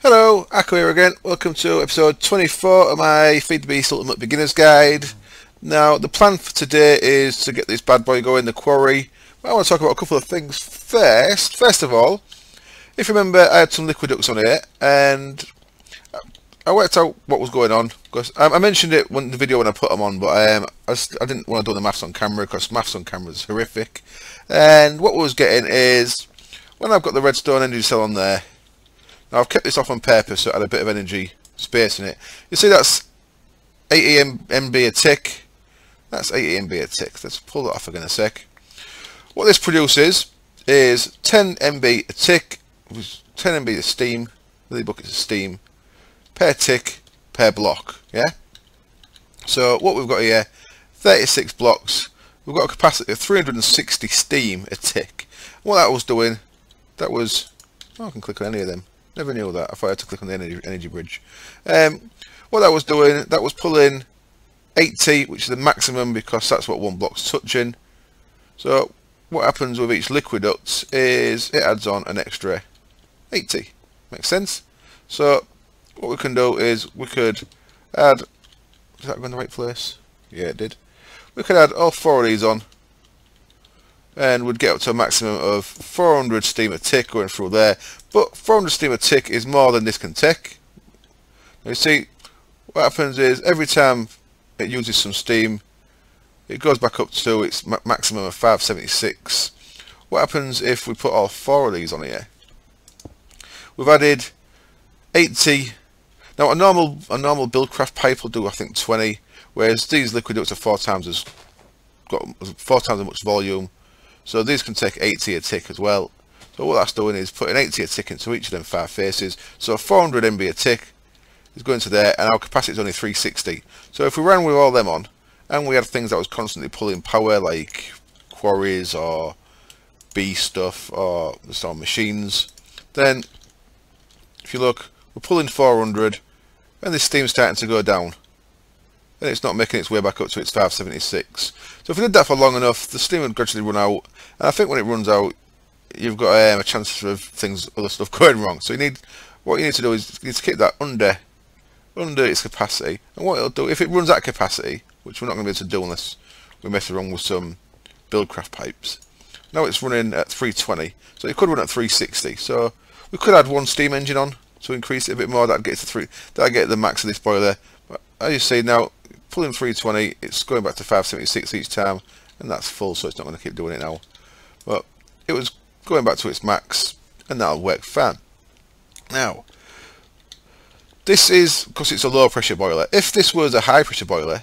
Hello, Akko here again. Welcome to episode 24 of my Feed the Beast Ultimate Beginner's Guide. Now, the plan for today is to get this bad boy going, the Quarry. But I want to talk about a couple of things first. First of all, if you remember, I had some liquid ducts on here, and I worked out what was going on. Because I mentioned it in the video when I put them on, but I didn't want to do the maths on camera, because maths on camera is horrific. And what we was getting is, when I've got the redstone energy cell on there, now I've kept this off on purpose so it had a bit of energy space in it. You see that's 80 MB a tick. That's 80 MB a tick. Let's pull that off again a sec. What this produces is 10 MB a tick, 10 MB of steam, the buckets of steam, per tick, per block, yeah? So what we've got here, 36 blocks, we've got a capacity of 360 steam a tick. What that was doing, that was, oh, I can click on any of them. Never knew that. I thought I had to click on the energy bridge. What that was doing, that was pulling 80, which is the maximum because that's what one block's touching. So what happens with each liquid duct is it adds on an extra 80. Makes sense? So what we can do is we could add, did that go in the right place? Yeah, it did. We could add all 4 of these on, and we'd get up to a maximum of 400 steam a tick going through there. But 400 steam a tick is more than this can take. Now you see, what happens is every time it uses some steam, it goes back up to its maximum of 576. What happens if we put all 4 of these on here? We've added 80. Now a normal buildcraft pipe will do, I think, 20, whereas these liquid ducts are 4 times as much volume. So these can take 80 a tick as well. So what that's doing is putting 80 a tick into each of them 5 faces. So 400 MB a tick is going to there, and our capacity is only 360. So if we ran with all them on, and we had things that was constantly pulling power, like quarries or bee stuff or some machines, then if you look, we're pulling 400, and this steam's starting to go down, and it's not making its way back up to its 576. So if we did that for long enough, the steam would gradually run out, and I think when it runs out, you've got a chance of other stuff going wrong. So what you need to do is you need to keep that under its capacity, and what it'll do, if it runs at capacity, which we're not going to be able to do unless we mess around with some buildcraft pipes. Now it's running at 320, so it could run at 360. So we could add 1 steam engine on to increase it a bit more. That'd get the max of this boiler. But as you see now, pulling 320, it's going back to 576 each time, and that's full, so it's not going to keep doing it now. But it was going back to its max, and that'll work fine. Now, this is because it's a low pressure boiler. If this was a high pressure boiler,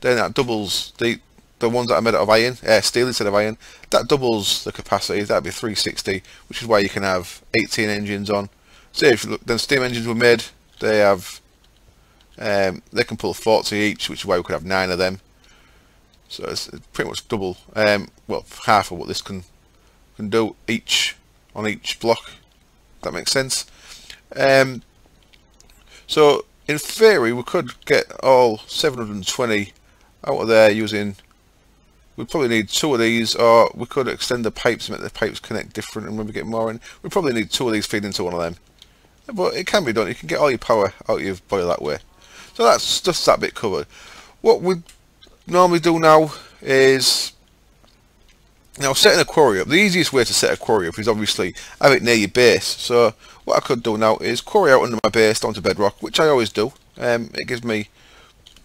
then that doubles the ones that are made out of iron, steel instead of iron. That doubles the capacity. That'd be 360, which is why you can have 18 engines on. So if you look, then steam engines were made. They have, they can pull 40 each, which is why we could have 9 of them. So it's pretty much double, well, half of what this can do each on each block. That makes sense. So in theory, we could get all 720 out of there using. We'd probably need 2 of these, or we could extend the pipes and make the pipes connect different, and when we get more in, we probably need 2 of these feeding into one of them. But it can be done. You can get all your power out of your boiler that way. So that's just that bit covered. What we normally do now is, now setting a quarry up. The easiest way to set a quarry up is obviously have it near your base. So what I could do now is quarry out under my base down to bedrock, which I always do. It gives me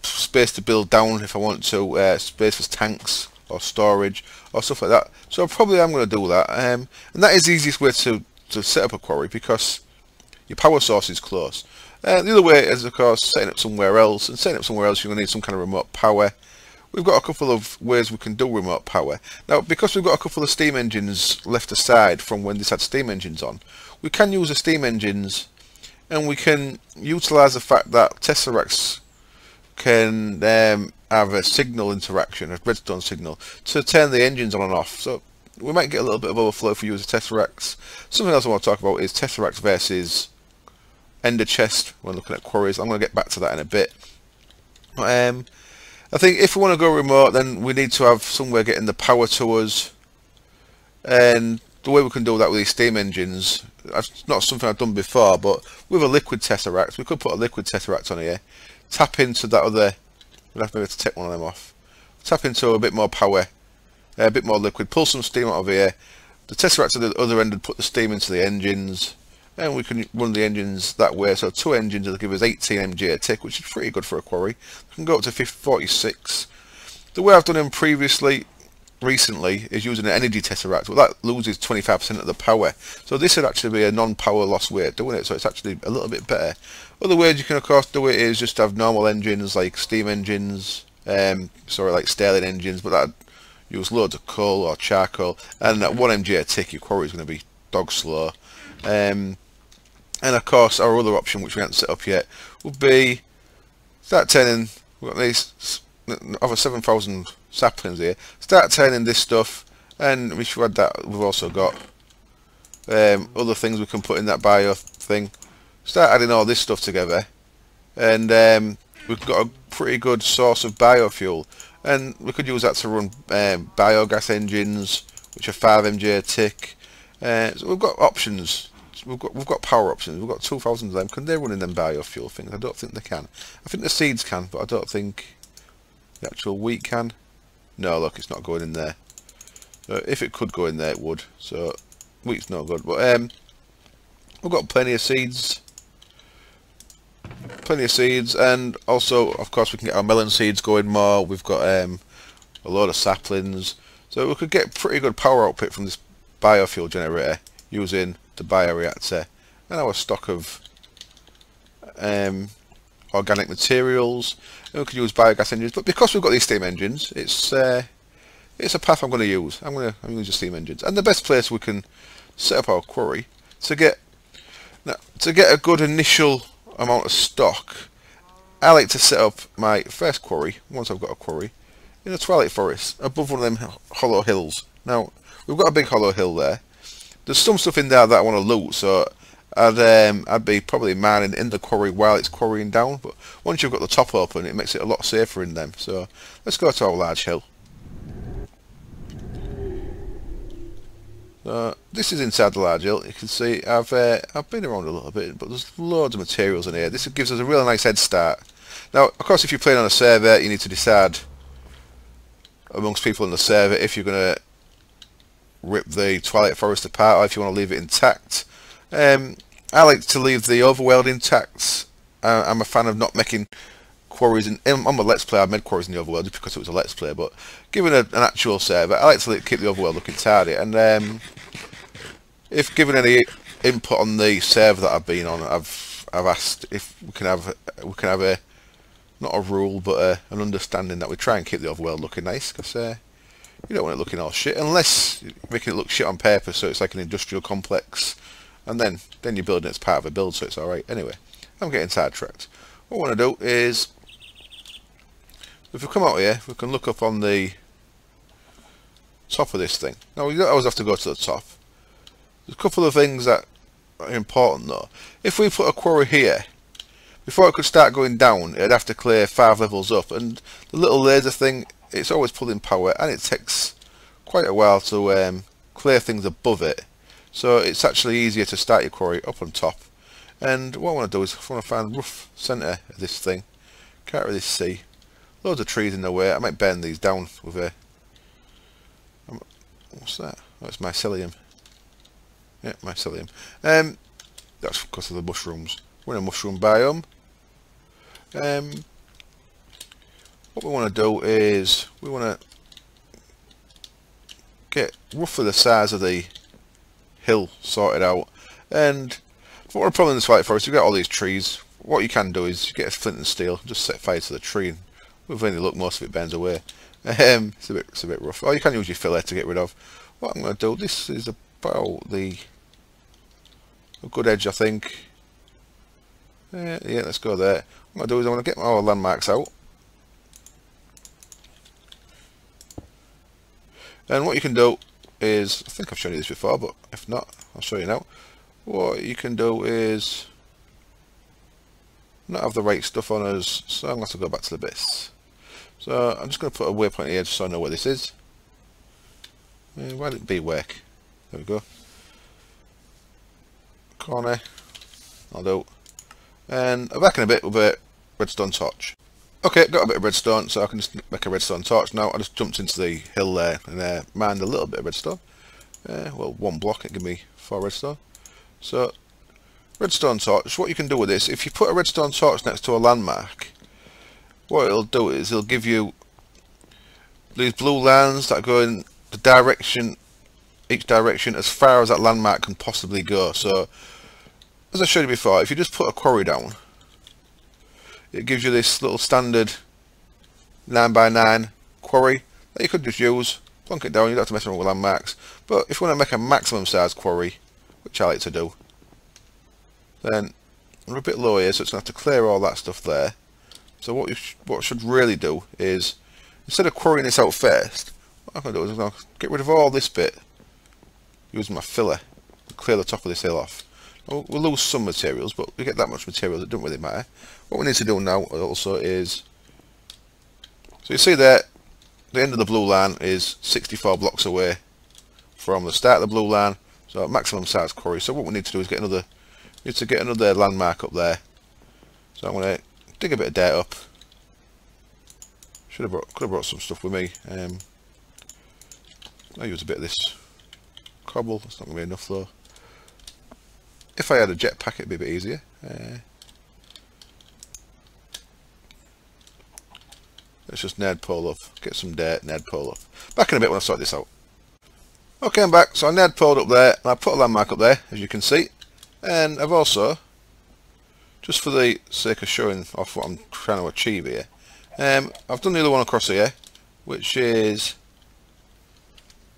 space to build down if I want to, space for tanks or storage or stuff like that. So probably I'm going to do that. And that is the easiest way to set up a quarry, because your power source is close. The other way is, of course, setting up somewhere else. And setting up somewhere else, you're going to need some kind of remote power. We've got a couple of ways we can do remote power. Now, because we've got a couple of steam engines left aside from when this had steam engines on, we can use the steam engines, and we can utilise the fact that tesseracts can have a signal interaction, a redstone signal, to turn the engines on and off. So we might get a little bit of overflow if we use the tesseracts. Something else I want to talk about is tesseracts versus ender chest when looking at quarries. I'm going to get back to that in a bit. I think if we want to go remote, then we need to have somewhere getting the power to us, and the way we can do that with these steam engines, that's not something I've done before, but with a liquid tesseract, we could put a liquid tesseract on here, tap into that other, we'll have to maybe take one of them off, tap into a bit more power, a bit more liquid, pull some steam out of here, the tesseract at the other end would put the steam into the engines, and we can run the engines that way. So 2 engines will give us 18 mg a tick, which is pretty good for a quarry. We can go up to 46. The way I've done them recently is using an energy tesseract, but that loses 25% of the power. So this would actually be a non-power loss way of doing it, so it's actually a little bit better. Other ways you can of course do it is just have normal engines like steam engines, like Stirling engines, but that use loads of coal or charcoal, and at 1 mg a tick your quarry is going to be dog slow. And of course our other option, which we haven't set up yet, would be start turning, we've got these over 7,000 saplings here, start turning this stuff, and we should add that, we've also got other things we can put in that bio thing, start adding all this stuff together, and we've got a pretty good source of biofuel, and we could use that to run biogas engines, which are 5 mg a tick. So we've got options. We've got power options. We've got 2,000 of them. Can they run in them biofuel things? I don't think they can. I think the seeds can, but I don't think the actual wheat can. No, look, it's not going in there. If it could go in there, it would. So wheat's not good. But we've got plenty of seeds. And also, of course, we can get our melon seeds going more. We've got a load of saplings. So we could get pretty good power output from this biofuel generator using the bioreactor and our stock of organic materials, and we could use biogas engines. But because we've got these steam engines, it's a path I'm going to use. I'm going to use the steam engines, and the best place we can set up our quarry to get a good initial amount of stock. I like to set up my first quarry once I've got a quarry in a twilight forest above one of them hollow hills. Now we've got a big hollow hill there. There's some stuff in there that I want to loot, so I'd be probably mining in the quarry while it's quarrying down. But once you've got the top open, it makes it a lot safer in them. So let's go to our large hill. This is inside the large hill. You can see I've been around a little bit, but there's loads of materials in here. This gives us a really nice head start. Now, of course, if you're playing on a server, you need to decide amongst people on the server if you're going to rip the Twilight Forest apart or if you want to leave it intact. I like to leave the overworld intact. I'm a fan of not making quarries on my Let's Play. I made quarries in the overworld just because it was a Let's Play, but given an actual server, I like to keep the overworld looking tidy. And if given any input on the server that I've been on, I've asked if we can have a not a rule but an understanding that we try and keep the overworld looking nice, because you don't want it looking all shit unless you're making it look shit on paper, so it's like an industrial complex, and then you're building it as part of a build, so it's alright. Anyway, I'm getting sidetracked. What I want to do is, if we come out here, we can look up on the top of this thing. Now, you don't always have to go to the top. There's a couple of things that are important though. If we put a quarry here, before it could start going down, it'd have to clear 5 levels up, and the little laser thing, it's always pulling power, and it takes quite a while to clear things above it. So it's actually easier to start your quarry up on top. And what I want to do is I want to find rough centre of this thing. Can't really see. Loads of trees in the way. I might bend these down with a... What's that? Oh, it's mycelium. Yeah, mycelium. That's because of the mushrooms. We're in a mushroom biome. What we want to do is we want to get roughly the size of the hill sorted out. And what we're probably in the Twilight Forest, you've got all these trees. What you can do is get a flint and steel, just set fire to the tree, and with any luck most of it burns away. It's a bit rough. Or you can use your fillet to get rid of. What I'm going to do, this is about a good edge, I think. Yeah, let's go there. What I'm going to do is I want to get my landmarks out. And what you can do is, I think I've shown you this before, but if not, I'll show you now. What you can do is not have the right stuff on us, so I'm going to have to go back to the base. So I'm just going to put a waypoint here just so I know where this is. Why did it be work? There we go. Corner. I'll do. And I'm back in a bit with a redstone torch. Okay, got a bit of redstone, so I can just make a redstone torch now. I just jumped into the hill there and mined a little bit of redstone. Well, one block, it gave me 4 redstone. So, redstone torch, what you can do with this, if you put a redstone torch next to a landmark, what it'll do is it'll give you these blue lines that go in the direction, each direction, as far as that landmark can possibly go. So, as I showed you before, if you just put a quarry down, it gives you this little standard 9x9 quarry that you could just use, plonk it down, you don't have to mess around with landmarks. But if you want to make a maximum size quarry, which I like to do, then we're a bit low here, so it's going to have to clear all that stuff there. So what I should really do is, instead of quarrying this out first, what I'm going to do is I'm going to get rid of all this bit using my filler to clear the top of this hill off. We'll lose some materials, but we get that much material, it doesn't really matter. What we need to do now also is, so you see there, the end of the blue line is 64 blocks away from the start of the blue line, so maximum size quarry. So what we need to do is get another landmark up there. So I'm going to dig a bit of dirt up. Could have brought some stuff with me. I'll use a bit of this cobble. That's not going to be enough though. If I had a jetpack, it'd be a bit easier. Let's just nerd pole up, get some dirt, nerd pole up. Back in a bit when I sort this out. Okay, I'm back. So I nerd poled up there, and I put a landmark up there, as you can see. And I've also, just for the sake of showing off what I'm trying to achieve here, I've done the other one across here, which is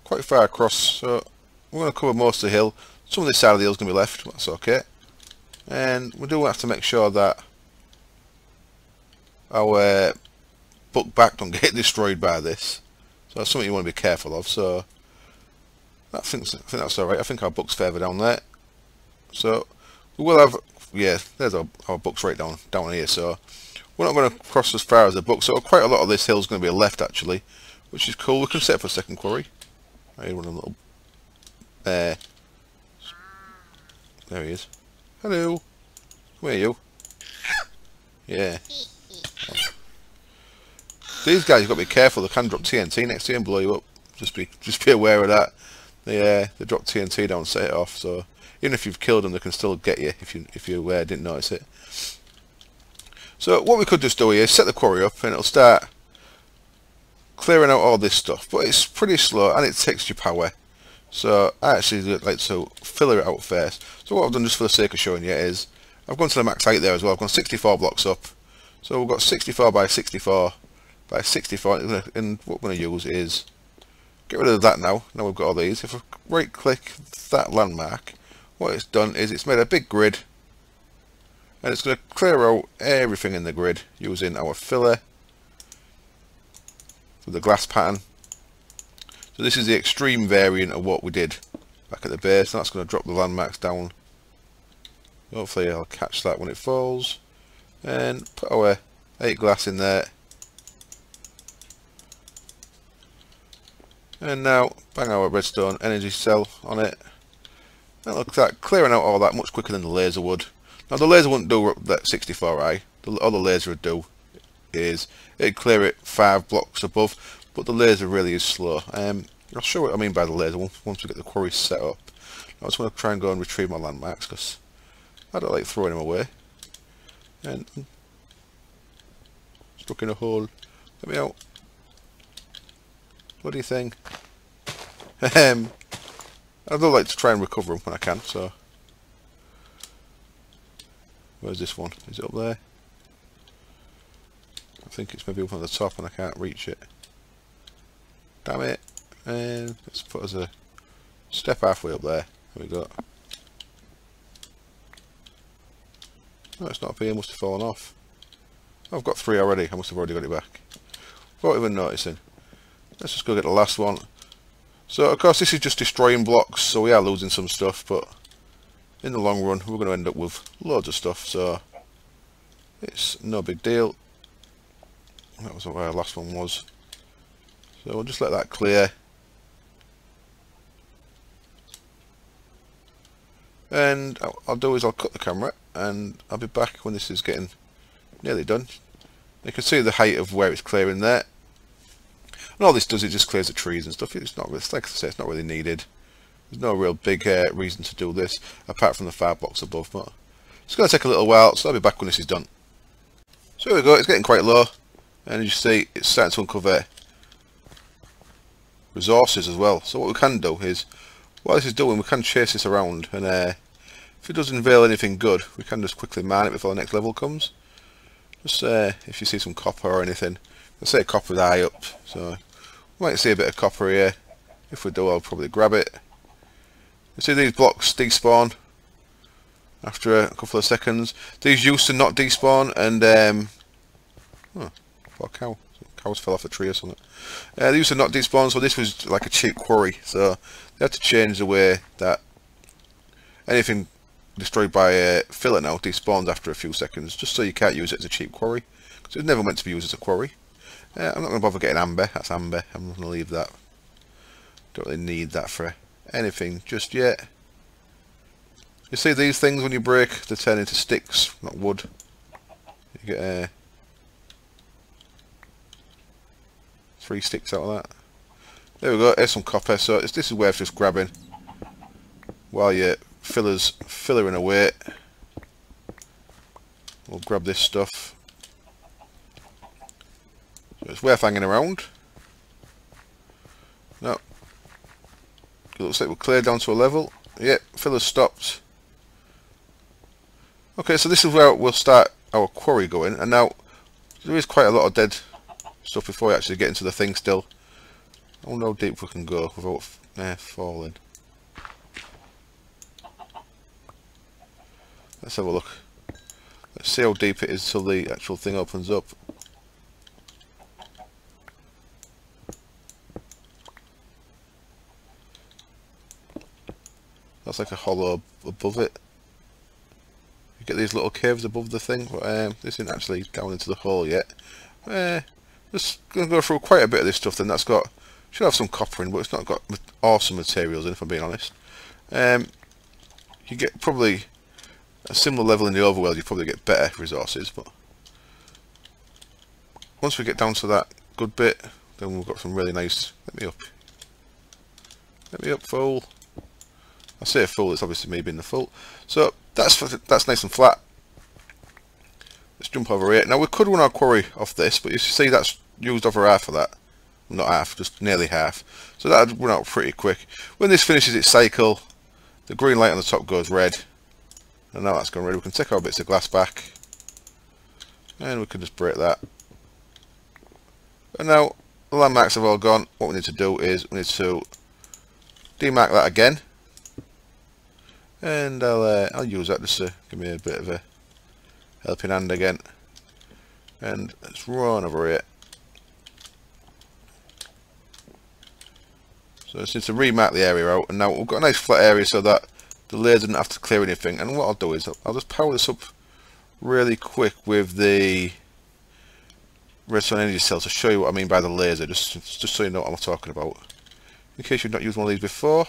quite far across. So we're going to cover most of the hill. Some of this side of the hill is going to be left, that's okay. And we do have to make sure that our book back don't get destroyed by this. So that's something you want to be careful of. So I think that's alright. I think our book's further down there. So we will have, yeah, there's our book's right down here. So we're not going to cross as far as the book. So quite a lot of this hill is going to be left actually, which is cool. We can set up a second quarry. I hear one of them little. There he is. Hello. Where are you? Yeah. These guys, you've got to be careful. They can drop TNT next to you and blow you up. Just be aware of that. They drop TNT down, set it off. So even if you've killed them, they can still get you if you didn't notice it. So what we could just do here is set the quarry up, and it'll start clearing out all this stuff. But it's pretty slow and it takes your power. So I actually like to filler it out first. So what I've done, just for the sake of showing you, is I've gone to the max height there as well. I've gone 64 blocks up. So we've got 64 by 64 by 64, and what we're going to use is get rid of that now. Now we've got all these. If I right click that landmark, what it's done is it's made a big grid, and it's going to clear out everything in the grid using our filler with the glass pattern. So this is the extreme variant of what we did back at the base, and that's going to drop the landmarks down. Hopefully I'll catch that when it falls, and put our 8 glass in there. And now bang our redstone energy cell on it. That looks like clearing out all that much quicker than the laser would. Now the laser wouldn't do that 64i. All the laser would do is it'd clear it 5 blocks above, but the laser really is slow. I'll show what I mean by the laser once we get the quarry set up. I just want to try and go and retrieve my landmarks because I don't like throwing them away. And stuck in a hole. Let me out. Bloody thing. I do like to try and recover them when I can, so. Where's this one? Is it up there? I think it's maybe up on the top and I can't reach it. Damn it. And let's put us a step halfway up there. There we go. No, it's not up here, must have fallen off. I've got 3 already, I must have already got it back. Without even noticing. Let's just go get the last one. So of course this is just destroying blocks, so we are losing some stuff, but in the long run we're going to end up with loads of stuff, so it's no big deal. That was where our last one was. So we'll just let that clear. And I'll do is I'll cut the camera and I'll be back when this is getting nearly done. You can see the height of where it's clearing there. And all this does, it just clears the trees and stuff. It's not, like I say, it's not really needed. There's no real big reason to do this, apart from the 5 blocks above. But it's going to take a little while, so I'll be back when this is done. So here we go, it's getting quite low. And you see, it's starting to uncover resources as well. So what we can do is, while this is doing, we can chase this around. And if it doesn't unveil anything good, we can just quickly mine it before the next level comes. Just if you see some copper or anything. Let's say copper's high up, so we might see a bit of copper here. If we do, I'll probably grab it. You see these blocks despawn after a couple of seconds. These used to not despawn, and oh, poor cow. Cows fell off the tree or something. They used to not despawn, so this was like a cheap quarry. So they had to change the way that anything destroyed by filler now despawns after a few seconds, just so you can't use it as a cheap quarry, because it's never meant to be used as a quarry. I'm not going to bother getting amber. That's amber. I'm going to leave that. Don't really need that for anything just yet. You see these things, when you break, they turn into sticks, not wood. You get 3 sticks out of that. There we go. Here's some copper. So this is worth just grabbing while your fillering away. We'll grab this stuff. So it's worth hanging around. No. It looks like we're cleared down to a level. Yep, filler's stopped. Okay, so this is where we'll start our quarry going. And now, there is quite a lot of dead stuff before we actually get into the thing still. I wonder how deep we can go without falling. Let's have a look. Let's see how deep it is till the actual thing opens up. That's like a hollow above it. You get these little caves above the thing, but this isn't actually down into the hole yet. Just going to go through quite a bit of this stuff then. That's got, should have some copper in, but it's not got awesome materials in, if I'm being honest. You get probably a similar level in the overworld, you probably get better resources, but once we get down to that good bit, then we've got some really nice. Let me up. Let me up, fool. I say a fool, it's obviously me being the fool. So that's nice and flat. Let's jump over here. Now we could run our quarry off this, but you see that's used over half of that. Not half, just nearly half. So that would run out pretty quick. When this finishes its cycle, the green light on the top goes red. And now that's gone red, we can take our bits of glass back. And we can just break that. And now the landmarks have all gone. What we need to do is we need to demark that again. And I'll use that just to give me a bit of a helping hand again. And let's run over here. So I just need to remark the area out, and now we've got a nice flat area so that the laser doesn't have to clear anything. And what I'll do is I'll just power this up really quick with the redstone energy cell to show you what I mean by the laser, just so you know what I'm talking about. In case you've not used one of these before.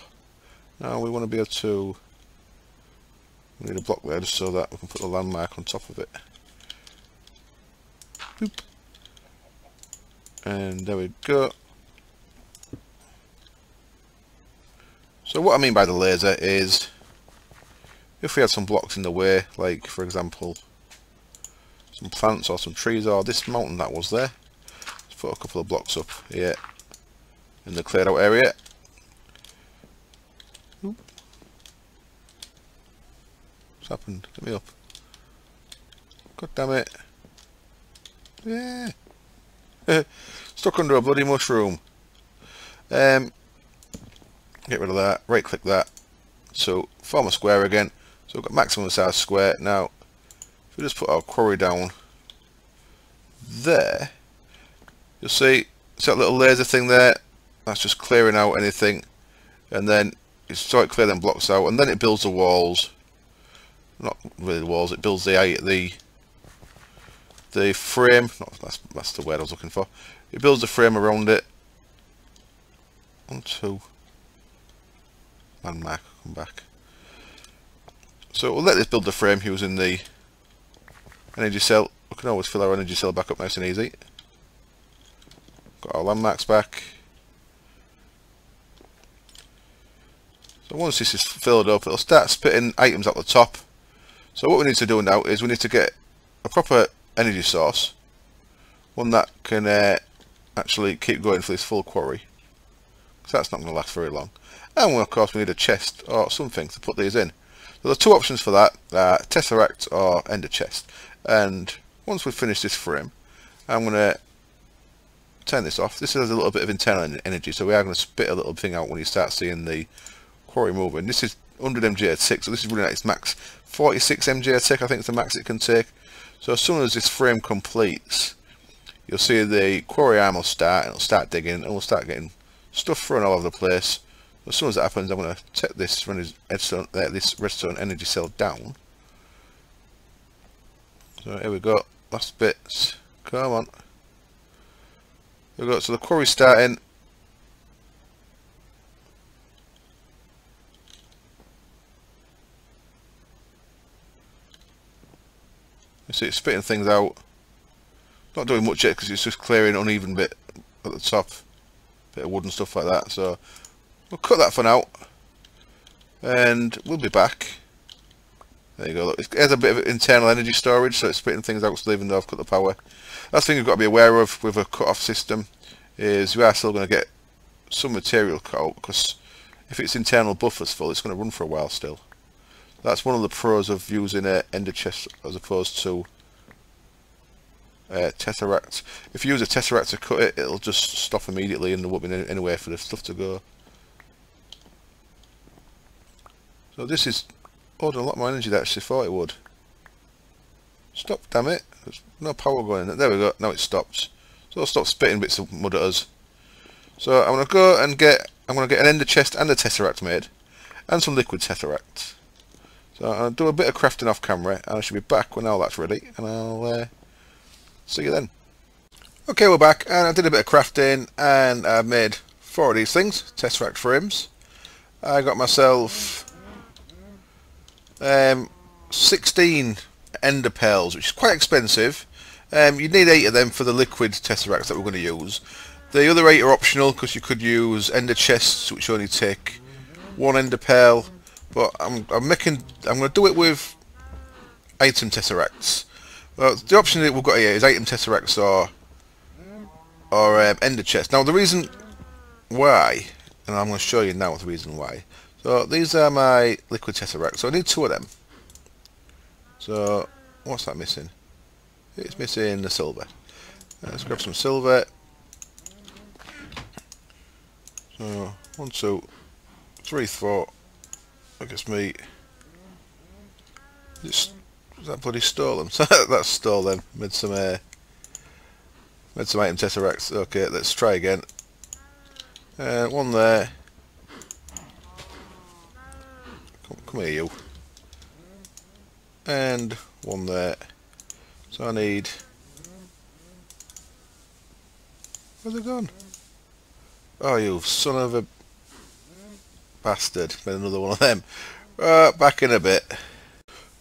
Now we want to be able to. We need a block there just so that we can put the landmark on top of it. Boop. And there we go. So what I mean by the laser is, if we had some blocks in the way, like for example some plants or some trees or this mountain that was there, let's put a couple of blocks up here in the cleared out area. Oop. What's happened? Get me up. God damn it. Yeah. Stuck under a bloody mushroom. Get rid of that, right click that, so form a square again. So we've got maximum size square. Now if we just put our quarry down there, you'll see that little laser thing there, that's just clearing out anything, and then you start clear them blocks out, and then it builds the walls. Not really the walls, it builds the frame. That's the word I was looking for. It builds the frame around it. 1, 2. Landmark, come back. So we'll let this build the frame using the energy cell. We can always fill our energy cell back up nice and easy. Got our landmarks back. So once this is filled up, it'll start spitting items out the top. So what we need to do now is we need to get a proper energy source, one that can actually keep going for this full quarry, because that's not going to last very long. And of course we need a chest or something to put these in. So there are two options for that, Tesseract or Ender chest. And once we've finished this frame, I'm going to turn this off. This has a little bit of internal energy, so we are going to spit a little thing out when you start seeing the quarry moving. This is 100 mg a tick, so this is running at its max 46 mg a tick, I think is the max it can take. So as soon as this frame completes, you'll see the quarry arm will start, and it'll start digging, and we'll start getting stuff thrown all over the place. As soon as that happens, I'm going to take this redstone energy cell down. So here we go, last bits, come on. Here we go, so the quarry's starting. You see it's spitting things out. Not doing much yet because it's just clearing an uneven bit at the top. Bit of wood and stuff like that. So we'll cut that for now. And we'll be back. There you go. Look, it has a bit of internal energy storage, so it's spitting things out still even though I've cut the power. That's the thing you've got to be aware of with a cut-off system, is you are still going to get some material cut out, because if its internal buffer's full, it's going to run for a while still. That's one of the pros of using an ender chest as opposed to Tesseract. If you use a Tesseract to cut it, it'll just stop immediately and there won't be anywhere for the stuff to go. So this is holding a lot more energy than I actually thought it would. Stop, damn it. There's no power going in it. There we go, now it stops. So it'll stop spitting bits of mud at us. So I'm going to go and get an ender chest and a Tesseract made, and some liquid Tesseract. So I'll do a bit of crafting off camera, and I should be back when all that's ready, and I'll see you then. Okay, we're back, and I did a bit of crafting, and I've made 4 of these things, Tesseract frames. I got myself 16 ender pearls, which is quite expensive. You need 8 of them for the liquid Tesseracts that we're going to use. The other 8 are optional, because you could use ender chests, which only take 1 ender pearl. But I'm going to do it with item Tesseracts. Well, the option that we've got here is item Tesseracts or ender chests. Now the reason why, and I'm going to show you now the reason why. So these are my liquid Tesseracts. So I need 2 of them. So what's that missing? It's missing the silver. Let's grab some silver. So 1, 2, 3, 4. I guess me. That bloody stole them. That stole them. Made some item Tesseracts. Okay, let's try again. 1 there. Come here, you. And 1 there. So I need. Where's it gone? Oh, you son of a bastard. Made another one of them. Back in a bit.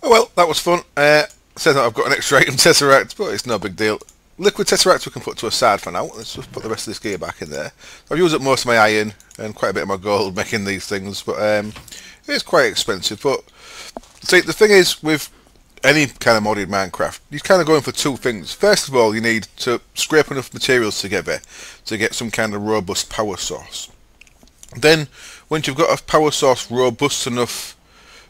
Oh well, that was fun. Says that I've got an extra item Tesseract, but it's no big deal. Liquid Tesseract we can put to a side for now. Let's just put the rest of this gear back in there. I've used up most of my iron and quite a bit of my gold making these things, but it's quite expensive. But see, the thing is, with any kind of modded Minecraft, you're kind of going for 2 things. First of all, you need to scrape enough materials together to get some kind of robust power source. Then, once you've got a power source robust enough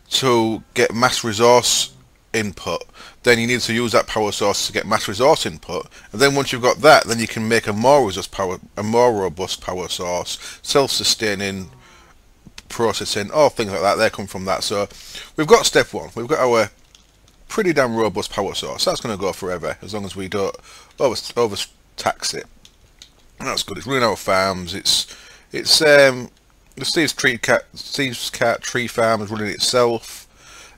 to get mass resource input, then you need to use that power source to get mass resource input. And then once you've got that, then you can make a more robust power source, self-sustaining, processing, all things like that. They come from that. So we've got step 1. We've got our pretty damn robust power source. That's going to go forever as long as we don't overtax it. And that's good. It's running our farms. It's the Steve's Cat tree farm is running itself.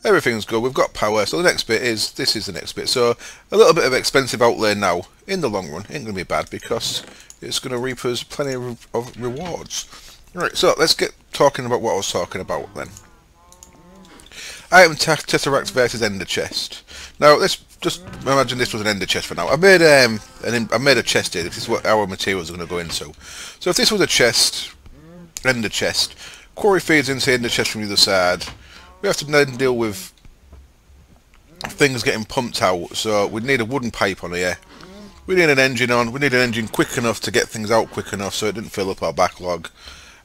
Everything's good. We've got power. So the next bit is this is the next bit. So a little bit of expensive outlay now. In the long run, ain't going to be bad because it's going to reap us plenty of rewards. Right. So let's get talking about what I was talking about then. Item Tesseract versus Ender Chest. Now let's just imagine this was an Ender Chest for now. I made a chest here. This is what our materials are going to go into. So if this was a chest, Ender Chest, Quarry feeds into the Ender Chest from the other side. We have to then deal with things getting pumped out. So we need a wooden pipe on here. We need an engine on. We need an engine quick enough to get things out quick enough so it didn't fill up our backlog.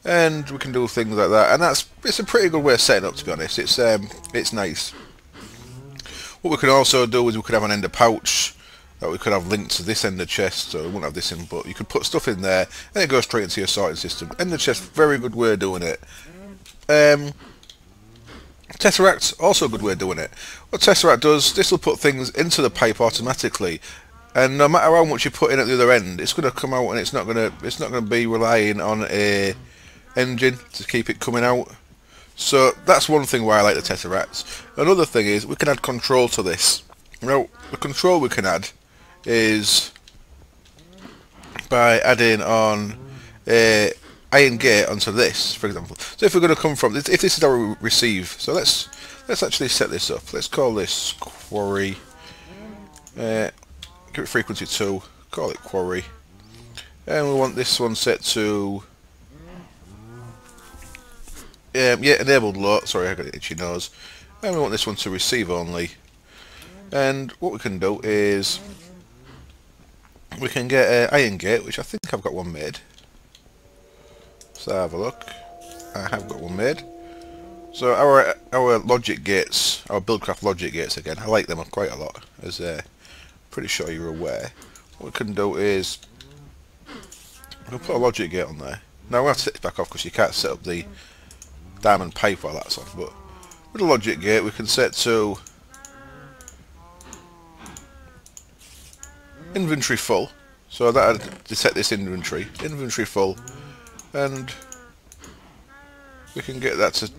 And we can do things like that, and it's a pretty good way of setting up, to be honest. It's nice. What we can also do is we could have an ender pouch that we could have linked to this ender chest, so we wouldn't have this in, but you could put stuff in there and it goes straight into your sorting system. Ender chest, very good way of doing it. Tesseract, also a good way of doing it. What Tesseract does, this will put things into the pipe automatically, and no matter how much you put in at the other end, it's going to come out, and it's not going to be relying on a engine to keep it coming out. So that's one thing why I like the Tesseracts. Another thing is we can add control to this. Now the control we can add is by adding on a iron gate onto this, for example. So if we're going to come from this, if this is our receive, so let's actually set this up. Let's call this Quarry. Give it frequency 2. Call it Quarry, and we want this one set to enabled low. Sorry, I got an itchy nose. And we want this one to receive only. And what we can do is we can get an iron gate, which I think I've got one made. So have a look. I have got one made. So our logic gates, our Buildcraft logic gates again, I like them quite a lot, as pretty sure you're aware. What we can do is we'll put a logic gate on there. Now we'll have to set this back off because you can't set up the diamond pipe while that's off, but with a logic gate we can set to inventory full, so that'll detect this inventory full, and we can get that to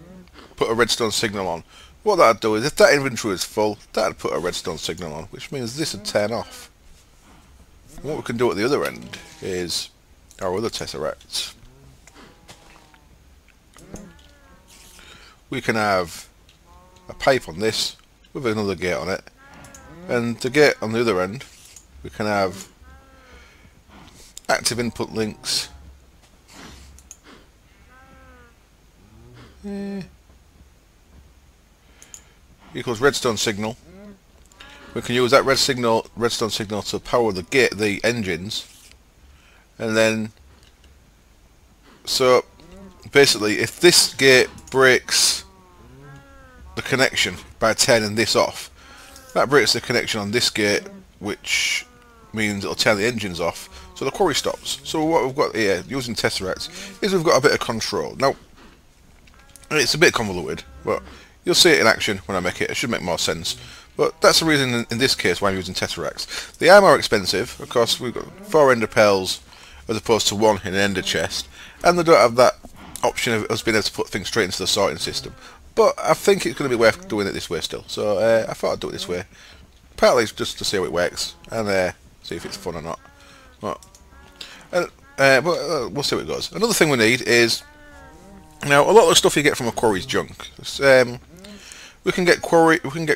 put a redstone signal on. What that'll do is if that inventory is full, that'll put a redstone signal on, which means this would turn off. And what we can do at the other end is our other Tesseracts. We can have a pipe on this with another gate on it, and the gate on the other end we can have active input links equals redstone signal. We can use that redstone signal to power the engines, and then so basically if this gate breaks the connection by turning this off, that breaks the connection on this gate, which means it'll turn the engines off, so the quarry stops. So what we've got here using Tesseracts is we've got a bit of control. Now it's a bit convoluted, but you'll see it in action when I make it. It should make more sense, but that's the reason in this case why I'm using Tesseracts. They are more expensive, of course. We've got 4 ender pearls as opposed to 1 in an ender chest, and they don't have that option of us being able to put things straight into the sorting system. But I think it's going to be worth doing it this way still, so I thought I'd do it this way, partly just to see how it works and see if it's fun or not. But we'll see how it goes. Another thing we need is, now a lot of the stuff you get from a quarry is junk. We can get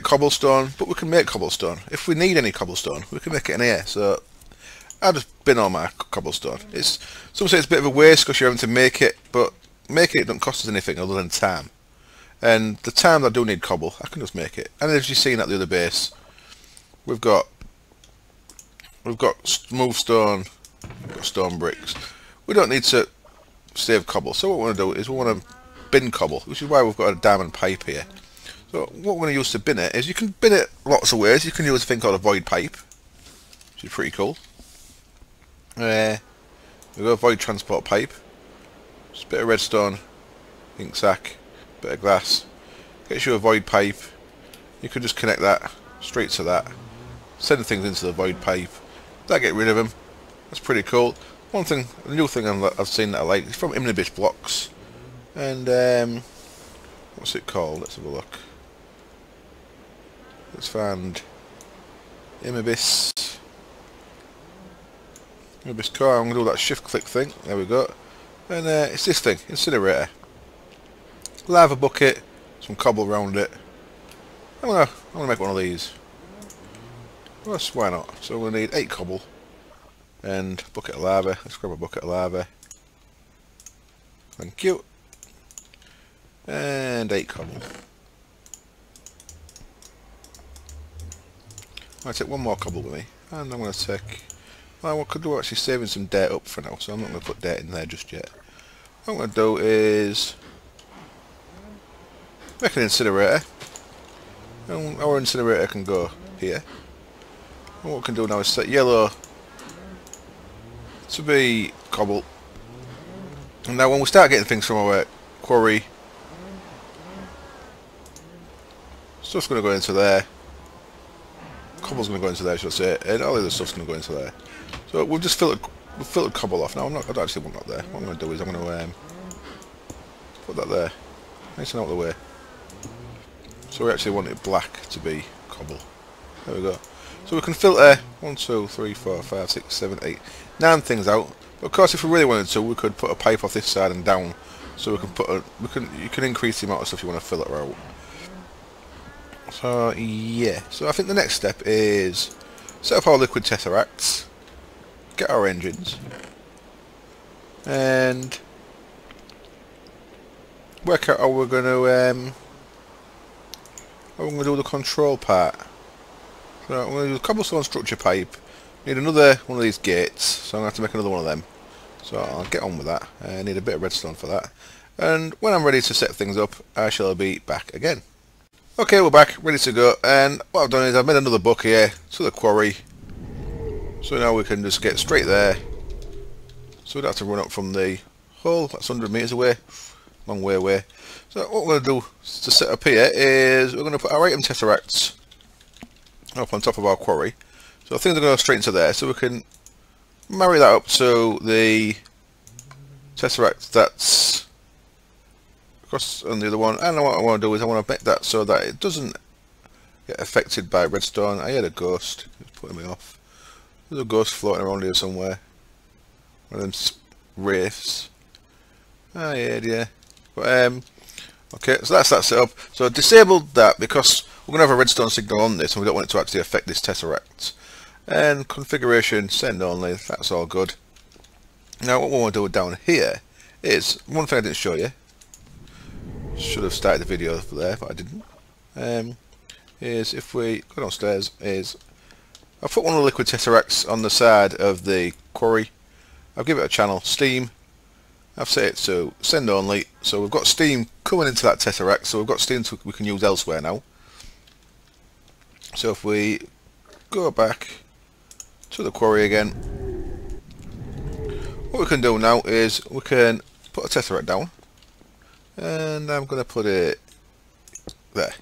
cobblestone, but we can make cobblestone. If we need any cobblestone, we can make it in here. So I just bin all my cobblestone. Some say it's a bit of a waste because you're having to make it, but making it doesn't cost us anything other than time. And the time I do need cobble, I can just make it. And as you've seen at the other base, we've got smooth stone, we've got stone bricks. We don't need to save cobble. So what we want to do is we want to bin cobble, which is why we've got a diamond pipe here. So what we're going to use to bin it is, you can bin it lots of ways. You can use a thing called a void pipe, which is pretty cool. We've got a void transport pipe, just a bit of redstone, ink sac, bit of glass, gets you a void pipe. You can just connect that straight to that, send things into the void pipe, that get rid of them. That's pretty cool. A new thing I've seen that I like, it's from Imnibis Blocks, and what's it called? Let's have a look. Let's find Imnibis core. I'm going to do that shift click thing. There we go. And it's this thing, incinerator. Lava bucket, some cobble around it, I'm gonna make one of these. Well, why not? So we'll need 8 cobble and a bucket of lava. Let's grab a bucket of lava. Thank you. And 8 cobble. I'll take 1 more cobble with me, and I'm going to take. Well, what could do actually saving some dirt up for now, so I'm not going to put dirt in there just yet. What I'm going to do is make an incinerator. And our incinerator can go here. And what we can do now is set yellow to be cobble. And now when we start getting things from our quarry, stuff's going to go into there. Cobble's going to go into there, should I say, and all the other stuff's going to go into there. So we've just filtered cobble off. Now I don't actually want that there. What I'm going to do is I'm going to put that there, nice and out of the way. So we actually want it black to be cobble. There we go. So we can filter 1, 2, 3, 4, 5, 6, 7, 8, 9 things out. But of course, if we really wanted to, we could put a pipe off this side and down. So we can put you can increase the amount of stuff you want to filter out. So yeah. So I think the next step is set up our liquid tesseracts, get our engines, and work out how we're going to do the control part. So I'm going to do a cobblestone structure pipe. Need another one of these gates, so I'm going to have to make another one of them. So I'll get on with that. I need a bit of redstone for that. And when I'm ready to set things up, I shall be back again. Okay, we're back, ready to go. And what I've done is I've made another book here to the quarry. So now we can just get straight there. So we don't have to run up from the hole, that's 100 metres away. Long way away. So what we're going to do to set up here is we're going to put our item tesseracts up on top of our quarry. So things are going to go straight into there, so we can marry that up to the tesseract that's across on the other one. And what I want to do is I want to make that so that it doesn't get affected by redstone. I heard a ghost, it's putting me off. There's a ghost floating around here somewhere. One of them wraiths. Ah, yeah. But okay, so that's that set up. So I disabled that because we're going to have a redstone signal on this and we don't want it to actually affect this tesseract. And configuration, send only, that's all good. Now what we want to do down here is, one thing I didn't show you, should have started the video there but I didn't, is if we go downstairs, is I've put one of the liquid tesseracts on the side of the quarry. I've given it a channel, steam. I've set it to send only, so we've got steam coming into that tesseract, so we've got steam we can use elsewhere now. So if we go back to the quarry again, what we can do now is we can put a tesseract down, and I'm going to put it there.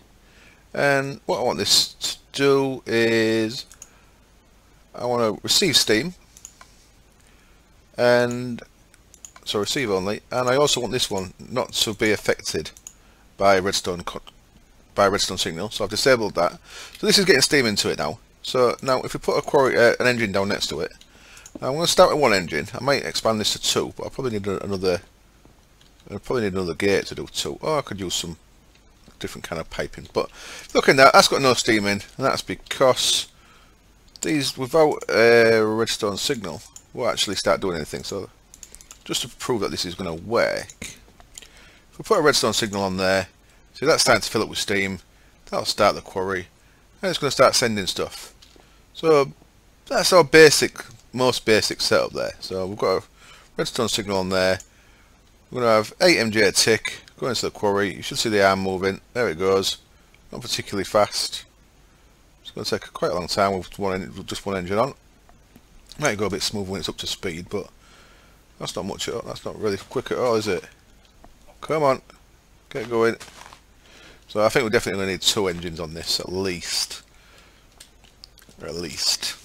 And what I want this to do is I want to receive steam, and so receive only, and I also want this one not to be affected by redstone signal, so I've disabled that. So this is getting steam into it now. So now if we put a quarry, an engine down next to it, I'm going to start with one engine. I might expand this to 2, but I'll probably need another gate to do 2. Or I could use some different kind of piping. But look at that, that's got no steam in, and that's because these, without a redstone signal, will actually start doing anything. So just to prove that this is going to work, if we put a redstone signal on there, see that's starting to fill up with steam, that'll start the quarry, and it's going to start sending stuff. So that's our most basic setup there. So we've got a redstone signal on there, we're going to have 8 MJ a tick, going into the quarry, you should see the arm moving, there it goes, not particularly fast. It's going to take quite a long time with just one engine on. Might go a bit smooth when it's up to speed, but that's not much at all. That's not really quick at all, is it? Come on, get going. So I think we're definitely going to need 2 engines on this at least. Or at least.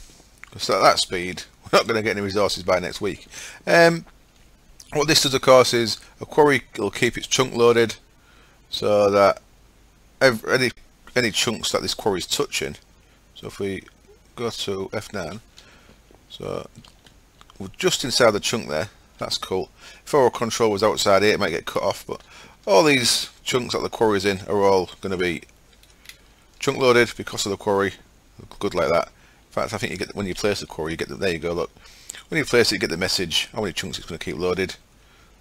Because at that speed, we're not going to get any resources by next week. What this does, of course, is a quarry will keep its chunk loaded, so that any chunks that this quarry is touching. So if we go to F9, so we're just inside the chunk there. That's cool. If our control was outside here, it might get cut off, but all these chunks that the quarry is in are all going to be chunk loaded because of the quarry. Good like that. In fact, I think you get, when you place the quarry, you get the, there you go, look. When you place it, you get the message how many chunks it's going to keep loaded.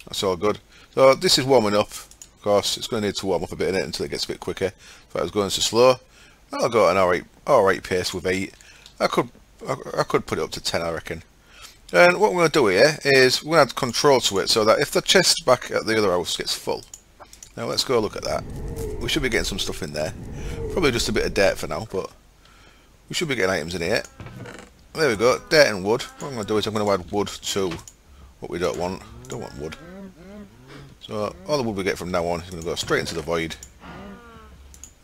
That's all good. So this is warming up. Of course, it's going to need to warm up a bit in it until it gets a bit quicker. If I was going so slow, I'll go at an alright pace with 8. I could put it up to 10, I reckon. And what we're going to do here is we're going to add control to it so that if the chest back at the other house gets full. Now let's go look at that. We should be getting some stuff in there. Probably just a bit of dirt for now, but we should be getting items in here. There we go, dirt and wood. What I'm going to do is I'm going to add wood to what we don't want. Don't want wood. So all the wood we get from now on is going to go straight into the void.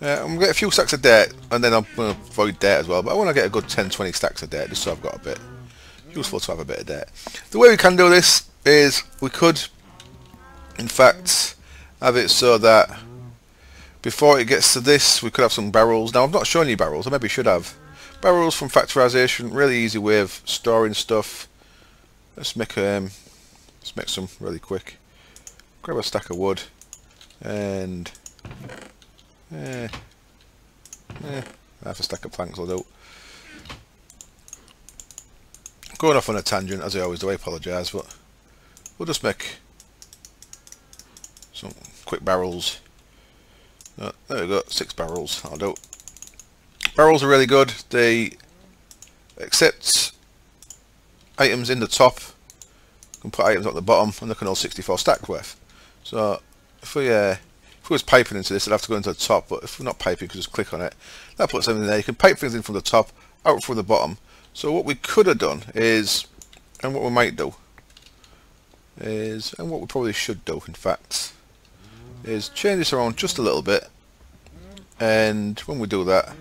I'm going to get a few stacks of dirt, and then I'm going to void dirt as well. But I want to get a good 10-20 stacks of dirt, just so I've got a bit. Useful to have a bit of dirt. The way we can do this is we could, in fact, have it so that before it gets to this, we could have some barrels. Now I've not shown you barrels. I maybe should have. Barrels from factorization, really easy way of storing stuff. Let's make some really quick. Grab a stack of wood and half a stack of planks will do. Going off on a tangent as I always do, I apologise, but we'll just make some quick barrels. There we go, 6 barrels, that'll do. Barrels are really good. They accept items in the top, you can put items at the bottom, and they can all 64 stack worth. So if we was piping into this, I'd have to go into the top, but if we're not piping, you can just click on it. That puts everything there. You can pipe things in from the top, out from the bottom. So what we could have done is, and what we might do is, and what we probably should do, in fact, is change this around just a little bit. And when we do that,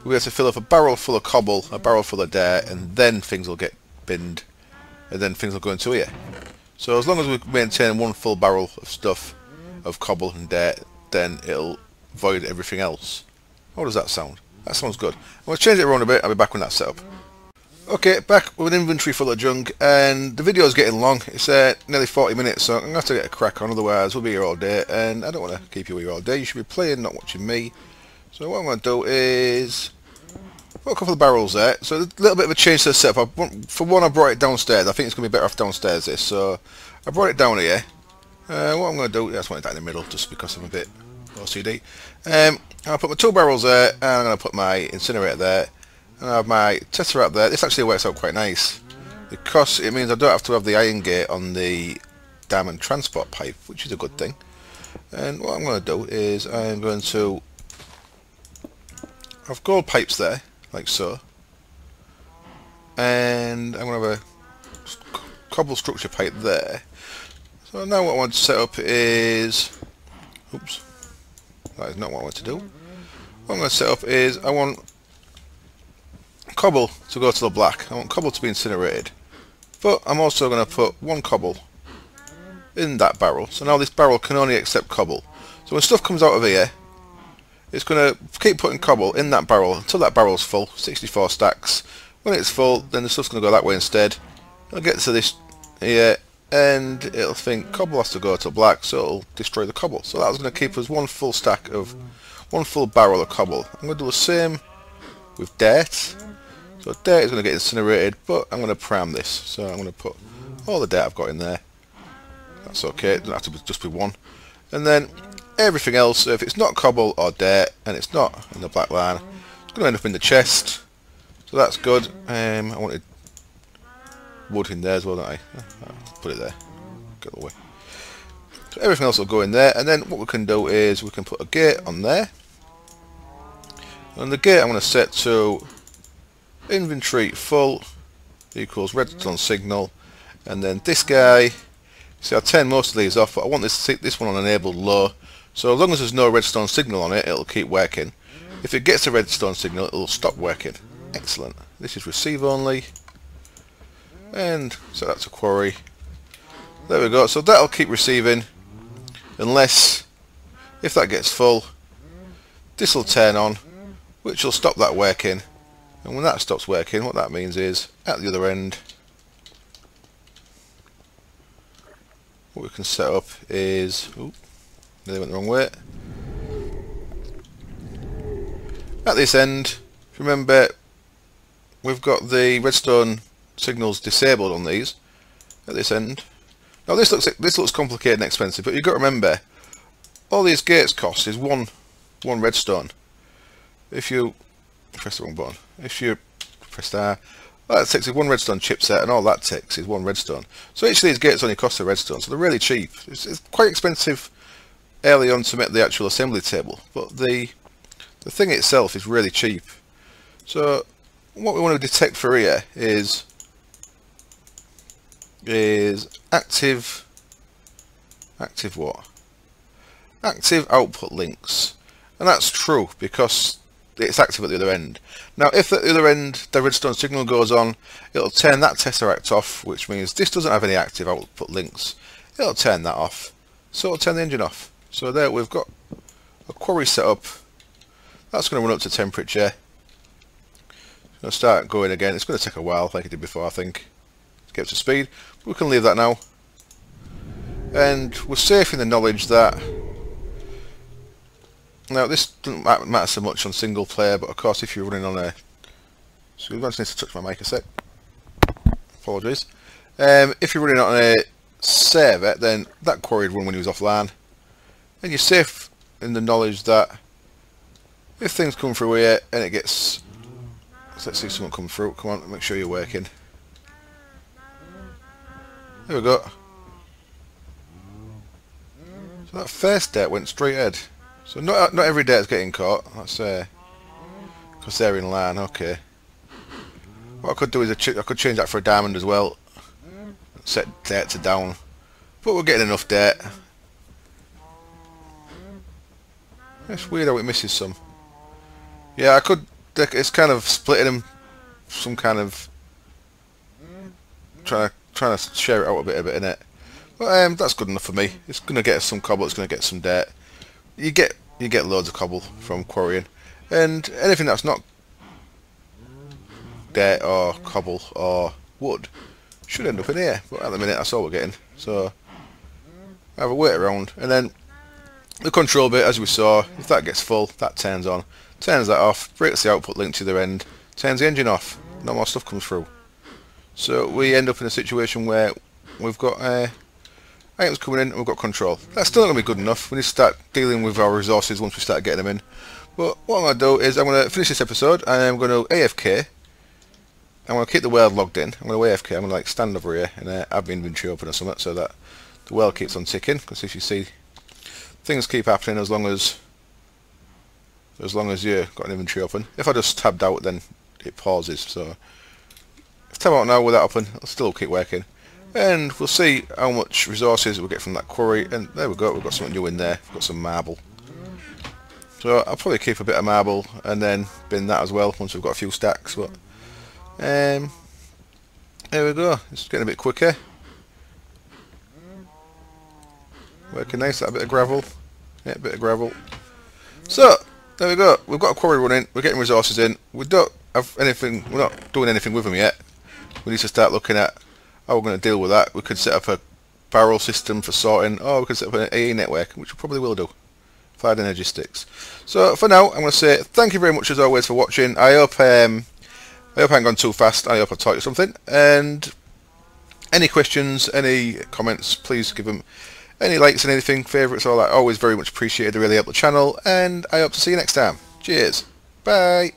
we have to fill up a barrel full of cobble, a barrel full of dirt, and then things will get binned, and then things will go into here. So as long as we maintain one full barrel of stuff, of cobble and dirt, then it'll void everything else. How does that sound? That sounds good. I'm going to change it around a bit. I'll be back when that's set up. Okay, back with an inventory full of junk, and the video is getting long. It's nearly 40 minutes, so I'm going to have to get a crack on, otherwise we'll be here all day, and I don't want to keep you here all day. You should be playing, not watching me. So what I'm going to do is put a couple of barrels there. So a little bit of a change to the setup. For one, I brought it downstairs. I think it's going to be better off downstairs this, so I brought it down here. What I'm going to do, I just want it down in the middle, just because I'm a bit OCD. I'll put my 2 barrels there, and I'm going to put my incinerator there, and I have my tesseract there. This actually works out quite nice, because it means I don't have to have the iron gate on the diamond transport pipe, which is a good thing. And what I'm going to do is I'm going to have gold pipes there, like so, and I'm going to have a cobble structure pipe there. So now what I want to set up is, oops, that is not what I want to do. What I'm going to set up is I want cobble to go to the black. I want cobble to be incinerated. But I'm also going to put 1 cobble in that barrel. So now this barrel can only accept cobble. So when stuff comes out of here, it's going to keep putting cobble in that barrel until that barrel's full, 64 stacks. When it's full, then the stuff's going to go that way instead. It'll get to this here, and it'll think cobble has to go to black, so it'll destroy the cobble. So that's going to keep us 1 full stack of 1 full barrel of cobble. I'm going to do the same with dirt. So dirt is going to get incinerated, but I'm going to prime this. So I'm going to put all the dirt I've got in there. That's okay, it doesn't have to be just be 1. And then everything else, so if it's not cobble or dirt and it's not in the black line, it's going to end up in the chest. So that's good. I wanted wood in there as well, don't I? I'll put it there. Get the way. So everything else will go in there, and then what we can do is we can put a gate on there. And the gate I'm going to set to inventory full equals redstone signal, and then this guy, see I turned most of these off, but I want this one on enabled low, so as long as there's no redstone signal on it, it'll keep working. If it gets a redstone signal, it'll stop working. Excellent. This is receive only, and so that's a quarry. There we go, so that'll keep receiving unless, if that gets full, this will turn on, which will stop that working. And when that stops working, what that means is, at the other end, what we can set up is, oop, nearly went the wrong way. At this end, remember, we've got the redstone signals disabled on these. At this end. Now this looks complicated and expensive, but you've got to remember, all these gates cost is one redstone. If you press the wrong button, if you press that, that takes one redstone chipset, and all that takes is one redstone. So each of these gates only cost a redstone, so they're really cheap. It's quite expensive early on to make the actual assembly table, but the thing itself is really cheap. So what we want to detect for here is active what? Active output links, and that's true because it's active at the other end. Now if at the other end the redstone signal goes on, it'll turn that tesseract off, which means this doesn't have any active output links. It'll turn that off, so it'll turn the engine off. So there we've got a quarry set up. That's going to run up to temperature. It's going to start going again. It's going to take a while like it did before, I think, to get up to speed. But we can leave that now, and we're safe in the knowledge that now this doesn't matter so much on single player, but of course if you're running on a, so I'm going to need to touch my mic a sec, apologies. If you're running on a server, then that quarry would run when he was offline, and you're safe in the knowledge that if things come through here and it gets, let's see someone come through, come on, make sure you're working. There we go. So that first dirt went straight ahead. So not every dirt's getting caught. That's because they're in line. Okay. What I could do is I could change that for a diamond as well. Set dirt to down. But we're getting enough dirt. It's weird how it misses some. Yeah, I could. It's kind of splitting them. Some kind of trying to share it out a bit innit. But that's good enough for me. It's gonna get us some cobble. It's gonna get some dirt. You get loads of cobble from quarrying, and anything that's not dirt or cobble or wood should end up in here. But at the minute, that's all we're getting. So I have a wait around, and then the control bit, as we saw, if that gets full, that turns on, turns that off, breaks the output link to the end, turns the engine off. No more stuff comes through. So we end up in a situation where we've got items coming in and we've got control. That's still not going to be good enough. We need to start dealing with our resources once we start getting them in. But what I'm going to do is I'm going to finish this episode and I'm going to AFK. I'm going to keep the world logged in. I'm going to AFK. I'm going to like stand over here and have my inventory open or something so that the world keeps on ticking. Because if you see, things keep happening as long as you've got an inventory open. If I just tabbed out, then it pauses. So if I tab out now with that open, it'll still keep working. And we'll see how much resources we'll get from that quarry. And there we go, we've got something new in there. We've got some marble. So I'll probably keep a bit of marble and then bin that as well once we've got a few stacks. But there we go, it's getting a bit quicker. Working nice, that bit of gravel. Yeah, a bit of gravel. So there we go, we've got a quarry running, we're getting resources in. We don't have anything, we're not doing anything with them yet. We need to start looking at how we're going to deal with that. We could set up a barrel system for sorting, or we could set up an AE network, which we probably will do if I had energy sticks. So for now, I'm going to say thank you very much as always for watching. I hope I haven't gone too fast. I hope I taught you something. And any questions, any comments, please give them. Any likes and anything, favourites, all that, always very much appreciated. They really help the channel. And I hope to see you next time. Cheers. Bye.